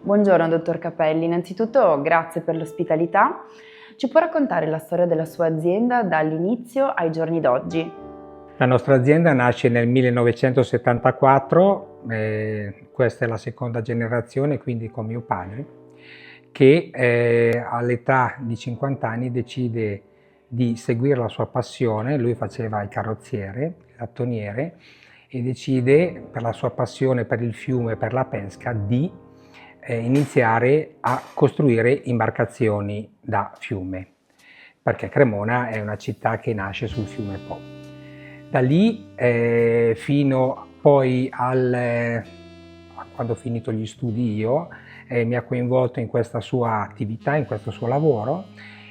Buongiorno, dottor Capelli. Innanzitutto grazie per l'ospitalità. Ci può raccontare la storia della sua azienda dall'inizio ai giorni d'oggi? La nostra azienda nasce nel 1974, questa è la seconda generazione, quindi con mio padre, che all'età di 50 anni decide di seguire la sua passione. Lui faceva il carrozziere, il lattoniere, e decide, per la sua passione per il fiume, per la pesca, di iniziare a costruire imbarcazioni da fiume, perché Cremona è una città che nasce sul fiume Po. Da lì fino poi quando ho finito gli studi io, mi ha coinvolto in questa sua attività, in questo suo lavoro,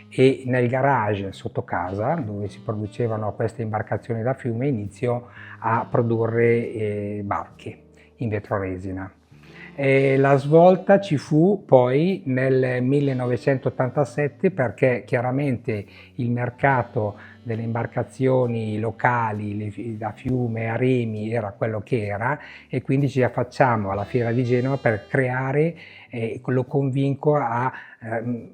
e nel garage sotto casa, dove si producevano queste imbarcazioni da fiume, inizio a produrre barche in vetroresina. La svolta ci fu poi nel 1987, perché chiaramente il mercato delle imbarcazioni locali da fiume a remi era quello che era, e quindi ci affacciamo alla Fiera di Genova per creare, lo convinco a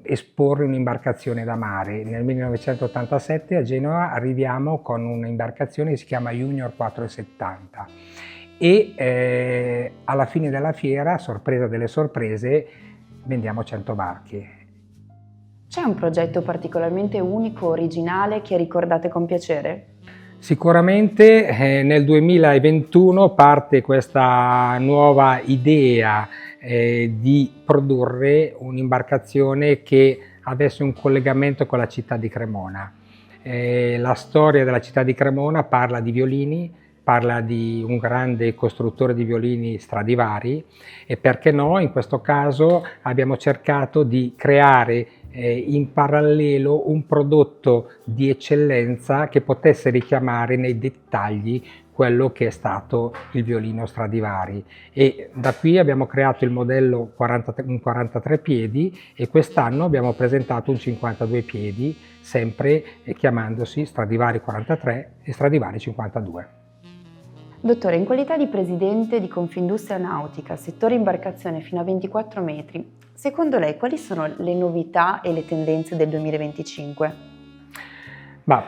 esporre un'imbarcazione da mare. Nel 1987 a Genova arriviamo con un'imbarcazione che si chiama Junior 470 e alla fine della fiera, sorpresa delle sorprese, vendiamo 100 barche. C'è un progetto particolarmente unico, originale, che ricordate con piacere? Sicuramente nel 2021 parte questa nuova idea di produrre un'imbarcazione che avesse un collegamento con la città di Cremona. La storia della città di Cremona parla di violini, parla di un grande costruttore di violini, Stradivari, e perché no, in questo caso abbiamo cercato di creare in parallelo un prodotto di eccellenza che potesse richiamare nei dettagli quello che è stato il violino Stradivari, e da qui abbiamo creato il modello un 43 piedi e quest'anno abbiamo presentato un 52 piedi, sempre chiamandosi Stradivari 43 e Stradivari 52. Dottore, in qualità di presidente di Confindustria Nautica, settore imbarcazione fino a 24 metri, secondo lei quali sono le novità e le tendenze del 2025?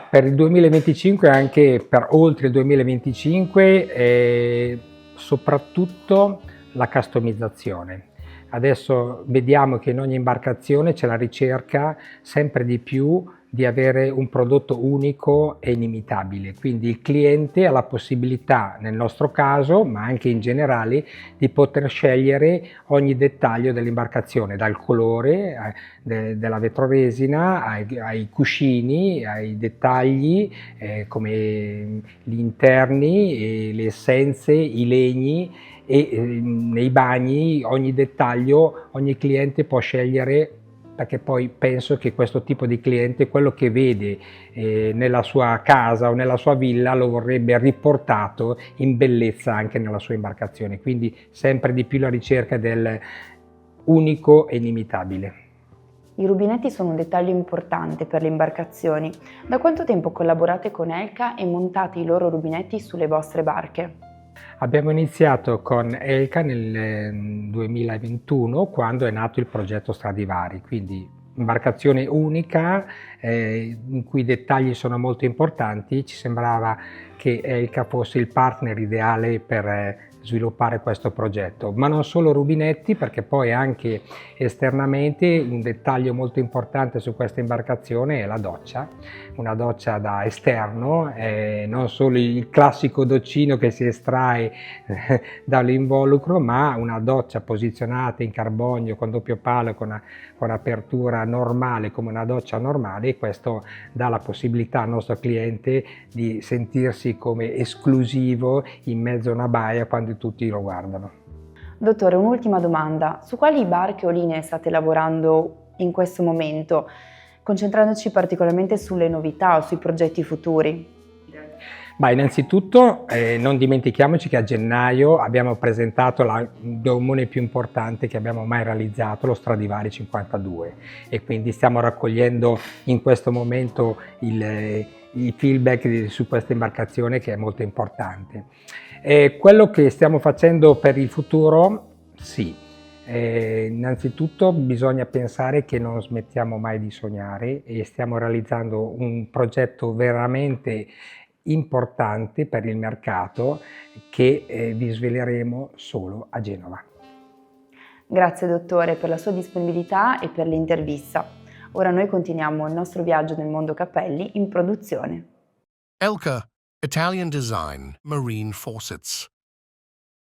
Per il 2025 e anche per oltre il 2025 soprattutto la customizzazione. Adesso vediamo che in ogni imbarcazione c'è la ricerca sempre di più di avere un prodotto unico e inimitabile, quindi il cliente ha la possibilità, nel nostro caso, ma anche in generale, di poter scegliere ogni dettaglio dell'imbarcazione, dal colore della vetroresina ai cuscini, ai dettagli come gli interni, le essenze, i legni, e nei bagni ogni dettaglio, ogni cliente può scegliere, perché poi penso che questo tipo di cliente, quello che vede nella sua casa o nella sua villa, lo vorrebbe riportato in bellezza anche nella sua imbarcazione, quindi sempre di più la ricerca del unico e inimitabile. I rubinetti sono un dettaglio importante per le imbarcazioni. Da quanto tempo collaborate con Elka e montate i loro rubinetti sulle vostre barche? Abbiamo iniziato con Elka nel 2021, quando è nato il progetto Stradivari, quindi imbarcazione unica in cui i dettagli sono molto importanti. Ci sembrava che Elka fosse il partner ideale per sviluppare questo progetto, ma non solo rubinetti, perché poi anche esternamente un dettaglio molto importante su questa imbarcazione è la doccia, una doccia da esterno, non solo il classico doccino che si estrae dall'involucro, ma una doccia posizionata in carbonio con doppio palo, con apertura normale come una doccia normale, e questo dà la possibilità al nostro cliente di sentirsi come esclusivo in mezzo a una baia quando tutti lo guardano. Dottore, un'ultima domanda. Su quali barche o linee state lavorando in questo momento, concentrandoci particolarmente sulle novità o sui progetti futuri? Innanzitutto non dimentichiamoci che a gennaio abbiamo presentato il gommone più importante che abbiamo mai realizzato, lo Stradivari 52, e quindi stiamo raccogliendo in questo momento i feedback su questa imbarcazione, che è molto importante. Quello che stiamo facendo per il futuro, sì, Innanzitutto bisogna pensare che non smettiamo mai di sognare e stiamo realizzando un progetto veramente importante per il mercato che vi sveleremo solo a Genova. Grazie dottore per la sua disponibilità e per l'intervista. Ora noi continuiamo il nostro viaggio nel mondo cappelli in produzione. Elka, Italian design, marine faucets.